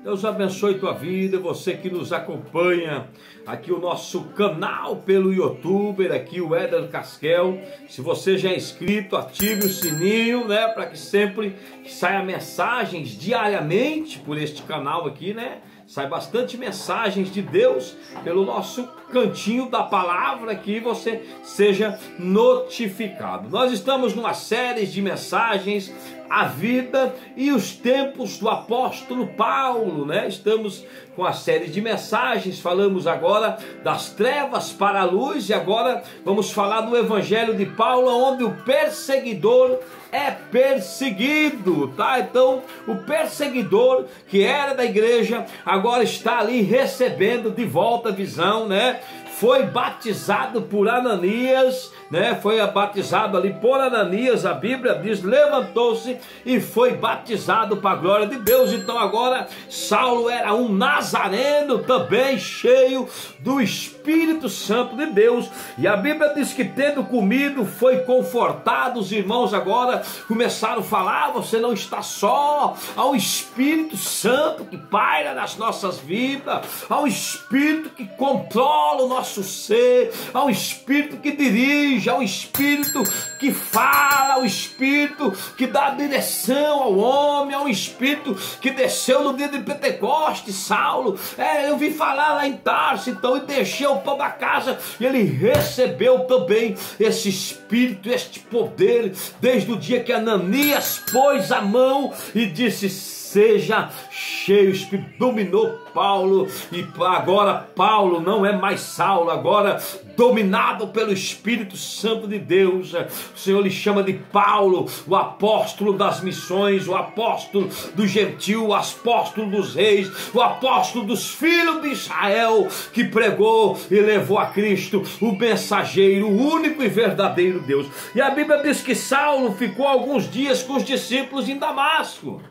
Deus abençoe tua vida, você que nos acompanha aqui o nosso canal pelo YouTuber, aqui o Éder Casquel. Se você já é inscrito, ative o sininho, né, para que sempre saia mensagens diariamente por este canal aqui, né? Sai bastante mensagens de Deus pelo nosso cantinho da palavra, que você seja notificado. Nós estamos numa série de mensagens, a vida e os tempos do apóstolo Paulo, né? Estamos com a série de mensagens, falamos agora das trevas para a luz e agora vamos falar do evangelho de Paulo, onde o perseguidor é perseguido, tá? Então, o perseguidor que era da igreja agora está ali recebendo de volta a visão, né? Foi batizado por Ananias, né? Foi batizado ali por Ananias, a Bíblia diz, levantou-se e foi batizado para a glória de Deus. Então agora Saulo era um nazareno também, cheio do Espírito Santo de Deus, e a Bíblia diz que tendo comido foi confortado. Os irmãos agora começaram a falar: você não está só, ao Espírito Santo que paira nas nossas vidas, ao Espírito que controla o nosso ser, ao Espírito que dirige, ao Espírito que fala, ao Espírito que dá direção ao homem, ao Espírito que desceu no dia de Pentecostes. Saulo, eu vim falar lá em Tarso, então, e deixei o pão da casa, e ele recebeu também esse Espírito, este poder, desde o dia que Ananias pôs a mão e disse: seja cheio. O Espírito dominou Paulo, e agora Paulo não é mais Saulo, agora dominado pelo Espírito Santo de Deus. O Senhor lhe chama de Paulo, o apóstolo das missões, o apóstolo do gentil, o apóstolo dos reis, o apóstolo dos filhos de Israel, que pregou e levou a Cristo, o mensageiro, o único e verdadeiro Deus. E a Bíblia diz que Saulo ficou alguns dias com os discípulos em Damasco.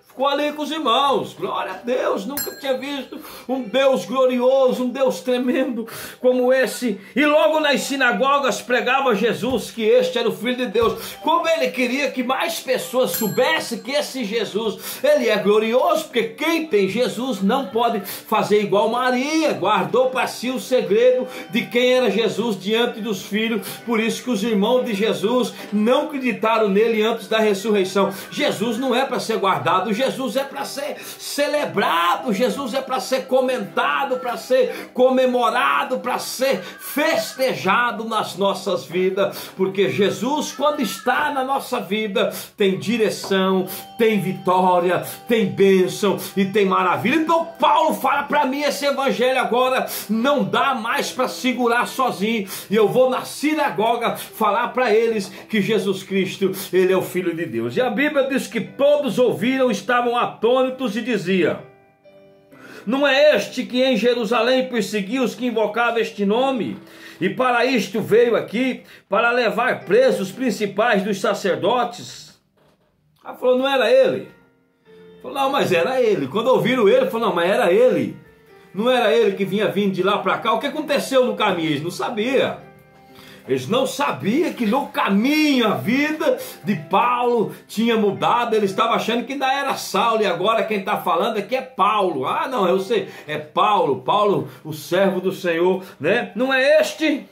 Ficou ali com os irmãos, glória a Deus, nunca tinha visto um Deus glorioso, um Deus tremendo como esse. E logo nas sinagogas pregava Jesus, que este era o Filho de Deus. Como ele queria que mais pessoas soubessem que esse Jesus, ele é glorioso, porque quem tem Jesus não pode fazer igual Maria, guardou para si o segredo de quem era Jesus diante dos filhos. Por isso que os irmãos de Jesus não acreditaram nele antes da ressurreição. Jesus não é para ser guardado, Jesus é para ser celebrado, Jesus é para ser comentado, para ser comemorado, para ser festejado nas nossas vidas, porque Jesus, quando está na nossa vida, tem direção, tem vitória, tem bênção e tem maravilha. Então Paulo fala para mim: esse evangelho agora não dá mais para segurar sozinho, e eu vou na sinagoga falar para eles que Jesus Cristo, ele é o Filho de Deus. E a Bíblia diz que todos ouviram, estavam atônitos e dizia: não é este que em Jerusalém perseguiu os que invocavam este nome? E para isto veio aqui, para levar presos os principais dos sacerdotes. Ela falou: não era ele? Falou: não, mas era ele. Quando ouviram ele, falou: não, mas era ele. Não era ele que vinha vindo de lá para cá? O que aconteceu no caminho? Eles não sabiam. Eles não sabiam que no caminho a vida de Paulo tinha mudado. Ele estava achando que ainda era Saulo, e agora quem está falando aqui é Paulo. Ah, não, eu sei, é Paulo, Paulo, o servo do Senhor, né? Não é este?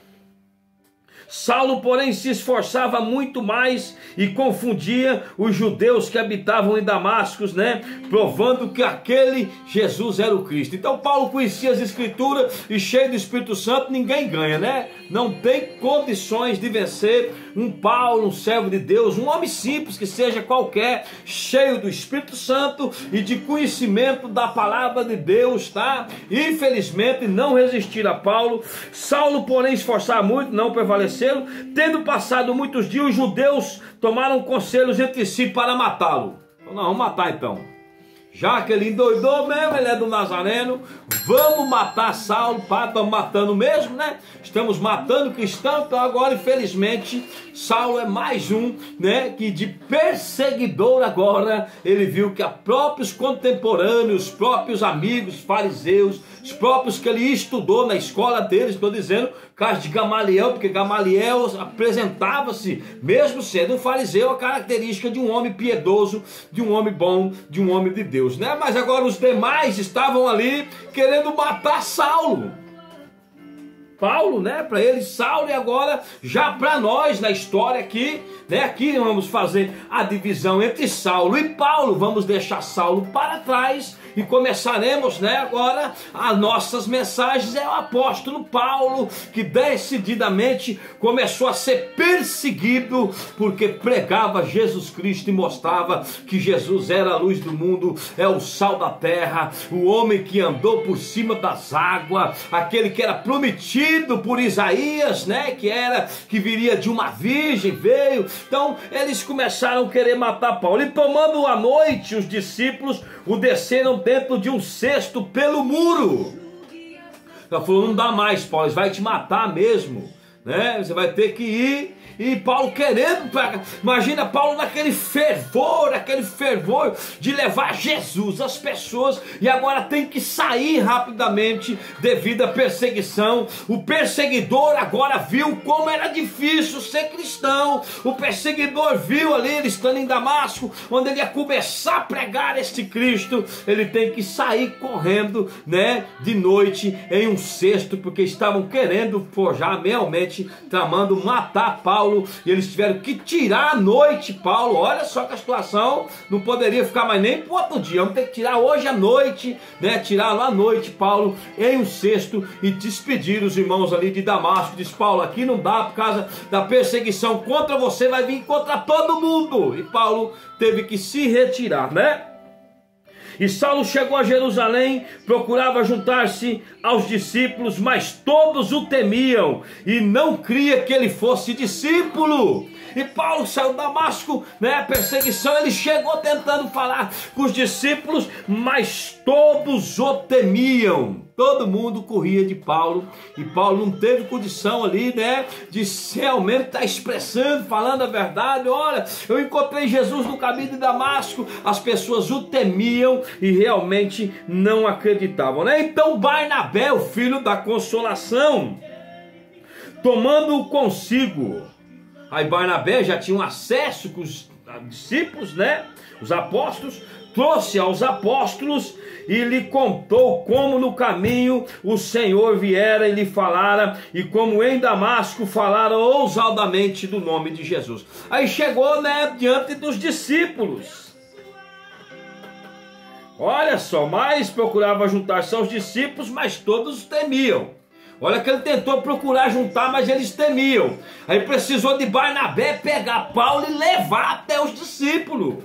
Saulo, porém, se esforçava muito mais e confundia os judeus que habitavam em Damasco, né? Provando que aquele Jesus era o Cristo. Então Paulo conhecia as Escrituras, e cheio do Espírito Santo ninguém ganha, né? Não tem condições de vencer um Paulo, um servo de Deus, um homem simples que seja qualquer, cheio do Espírito Santo e de conhecimento da palavra de Deus, tá? Infelizmente não resistir a Paulo. Saulo, porém, esforçava muito, não prevaleceu. Tendo passado muitos dias, os judeus tomaram conselhos entre si para matá-lo. Não, vamos matar então. Já que ele endoidou mesmo, ele é do Nazareno, vamos matar Saulo. Pá, estamos matando mesmo, né? Estamos matando cristão. Então agora, infelizmente, Saulo é mais um, né, que de perseguidor agora. Ele viu que os próprios contemporâneos, os próprios amigos fariseus, os próprios que ele estudou na escola deles, estou dizendo, caso de Gamaliel, porque Gamaliel apresentava-se, mesmo sendo um fariseu, a característica de um homem piedoso, de um homem bom, de um homem de Deus, né? Mas agora os demais estavam ali querendo matar Saulo. Paulo, né, para eles Saulo, e agora já para nós na história aqui, né, aqui vamos fazer a divisão entre Saulo e Paulo, vamos deixar Saulo para trás e começaremos, né, agora as nossas mensagens. É o apóstolo Paulo que decididamente começou a ser perseguido porque pregava Jesus Cristo e mostrava que Jesus era a luz do mundo, é o sal da terra, o homem que andou por cima das águas, aquele que era prometido por Isaías, né, que viria de uma virgem, veio. Então eles começaram a querer matar Paulo, e tomando a noite os discípulos o desceram dentro de um cesto pelo muro. Ela falou: não dá mais, Paulo, vai te matar mesmo, né? Você vai ter que ir. E Paulo querendo, imagina Paulo naquele fervor de levar Jesus às pessoas, e agora tem que sair rapidamente devido à perseguição. O perseguidor agora viu como era difícil ser cristão. O perseguidor viu ali, ele estando em Damasco, onde ele ia começar a pregar este Cristo. Ele tem que sair correndo, né, de noite em um cesto, porque estavam querendo forjar realmente, tramando matar Paulo. E eles tiveram que tirar à noite Paulo. Olha só que a situação não poderia ficar mais nem para o outro dia. Vamos ter que tirar hoje à noite, né? Tirar lá à noite Paulo em um cesto e despedir os irmãos ali de Damasco. Diz: Paulo, aqui não dá por causa da perseguição contra você, vai vir contra todo mundo. E Paulo teve que se retirar, né? E Saulo chegou a Jerusalém, procurava juntar-se aos discípulos, mas todos o temiam e não cria que ele fosse discípulo. E Paulo saiu de Damasco, né, perseguição, ele chegou tentando falar com os discípulos, mas todos o temiam. Todo mundo corria de Paulo, e Paulo não teve condição ali, né, de realmente estar expressando, falando a verdade. Olha, eu encontrei Jesus no caminho de Damasco. As pessoas o temiam e realmente não acreditavam, né? Então Barnabé, o filho da consolação, tomando-o consigo. Aí Barnabé já tinha um acesso com os discípulos, né, os apóstolos, trouxe aos apóstolos e lhe contou como no caminho o Senhor viera e lhe falara, e como em Damasco falara ousadamente do nome de Jesus. Aí chegou, né, diante dos discípulos. Olha só, mas procurava juntar-se aos discípulos, mas todos temiam. Olha que ele tentou procurar juntar, mas eles temiam. Aí precisou de Barnabé pegar Paulo e levar até os discípulos.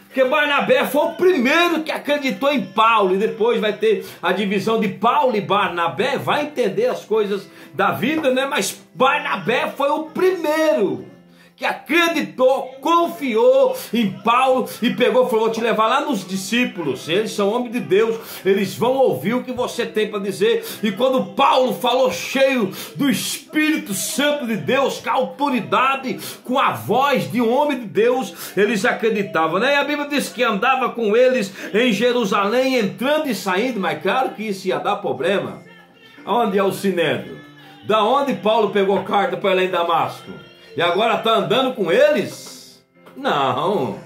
Porque Barnabé foi o primeiro que acreditou em Paulo, e depois vai ter a divisão de Paulo e Barnabé, vai entender as coisas da vida, né? Mas Barnabé foi o primeiro que acreditou, confiou em Paulo e pegou e falou: vou te levar lá nos discípulos, eles são homens de Deus, eles vão ouvir o que você tem para dizer. E quando Paulo falou cheio do Espírito Santo de Deus, com a autoridade, com a voz de um homem de Deus, eles acreditavam, né? E a Bíblia diz que andava com eles em Jerusalém, entrando e saindo, mas claro que isso ia dar problema. Onde é o Sinédrio? Da onde Paulo pegou carta para ir lá em Damasco? E agora está andando com eles? Não,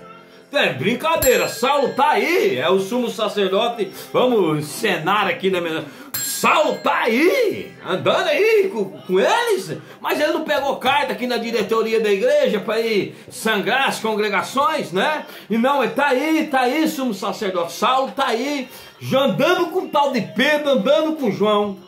é brincadeira. Saulo está aí, é o sumo sacerdote. Vamos encenar aqui na minha... Saulo está aí, andando aí com eles, mas ele não pegou carta aqui na diretoria da igreja para ir sangrar as congregações, né? E não, ele está aí, sumo sacerdote. Saulo está aí, andando com o tal de Pedro, andando com João.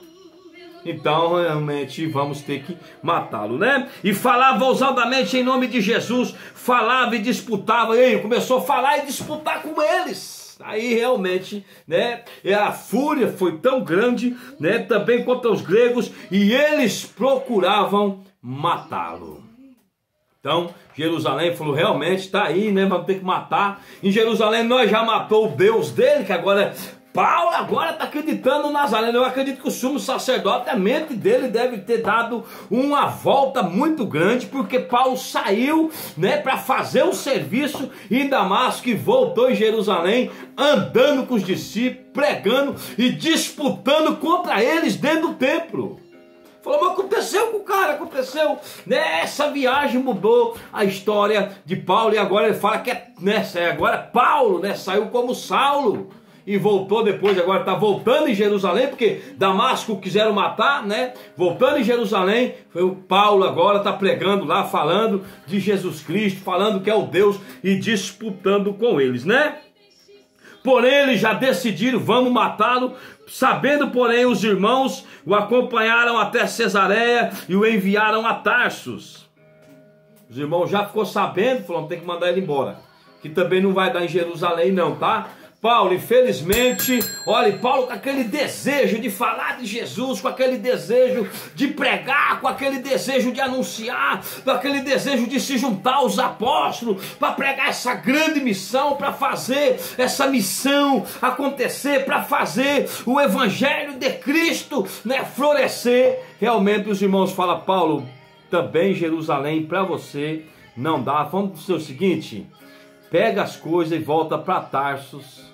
Então realmente vamos ter que matá-lo, né? E falava ousadamente em nome de Jesus, falava e disputava. E ele começou a falar e disputar com eles. Aí realmente, né, a fúria foi tão grande, né, também contra os gregos, e eles procuravam matá-lo. Então Jerusalém falou: realmente está aí, né, vamos ter que matar. Em Jerusalém nós já matou o Deus dele, que agora Paulo agora está acreditando no Nazareno. Eu acredito que o sumo sacerdote, a mente dele deve ter dado uma volta muito grande, porque Paulo saiu, né, para fazer um serviço em Damasco e voltou em Jerusalém, andando com os discípulos, pregando e disputando contra eles dentro do templo. Falou, mas aconteceu com o cara, aconteceu. Nessa viagem mudou a história de Paulo. E agora ele fala que agora Paulo, saiu como Saulo. E voltou depois, agora está voltando em Jerusalém, porque Damasco quiseram matar, voltando em Jerusalém, o Paulo agora está pregando lá, falando de Jesus Cristo, falando que é o Deus e disputando com eles, Porém eles já decidiram, vamos matá-lo. Sabendo, porém, os irmãos o acompanharam até Cesareia e o enviaram a Tarsus. Os irmãos já ficou sabendo, falaram, tem que mandar ele embora, que também não vai dar em Jerusalém não, tá? Paulo, infelizmente, olha, Paulo com aquele desejo de falar de Jesus, com aquele desejo de pregar, com aquele desejo de anunciar, com aquele desejo de se juntar aos apóstolos, para pregar essa grande missão, para fazer essa missão acontecer, para fazer o evangelho de Cristo, florescer. Realmente os irmãos falam, Paulo, também Jerusalém para você não dá. Vamos dizer o seguinte, pega as coisas e volta para Tarsus,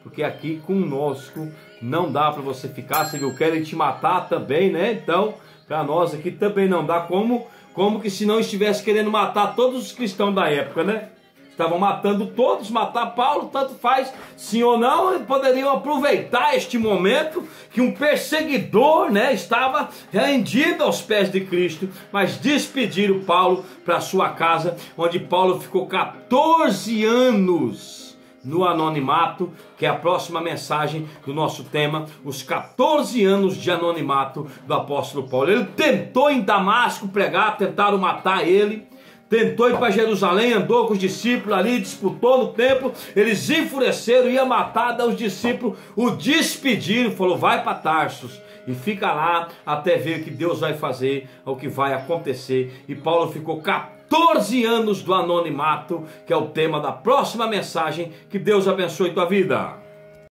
porque aqui conosco não dá para você ficar. Se eu quero te matar também, então para nós aqui também não dá, como que se não estivesse querendo matar todos os cristãos da época, estavam matando todos. Matar Paulo, tanto faz, sim ou não. Eles poderiam aproveitar este momento que um perseguidor, estava rendido aos pés de Cristo, mas despediram Paulo para sua casa, onde Paulo ficou 14 anos no anonimato, que é a próxima mensagem do nosso tema, os 14 anos de anonimato do apóstolo Paulo. Ele tentou em Damasco pregar, tentaram matar ele, tentou ir para Jerusalém, andou com os discípulos ali, disputou no templo, eles enfureceram, ia matar, os discípulos o despediram, falou, vai para Tarsus e fica lá até ver o que Deus vai fazer, o que vai acontecer. E Paulo ficou 14 anos do anonimato, que é o tema da próxima mensagem. Que Deus abençoe tua vida.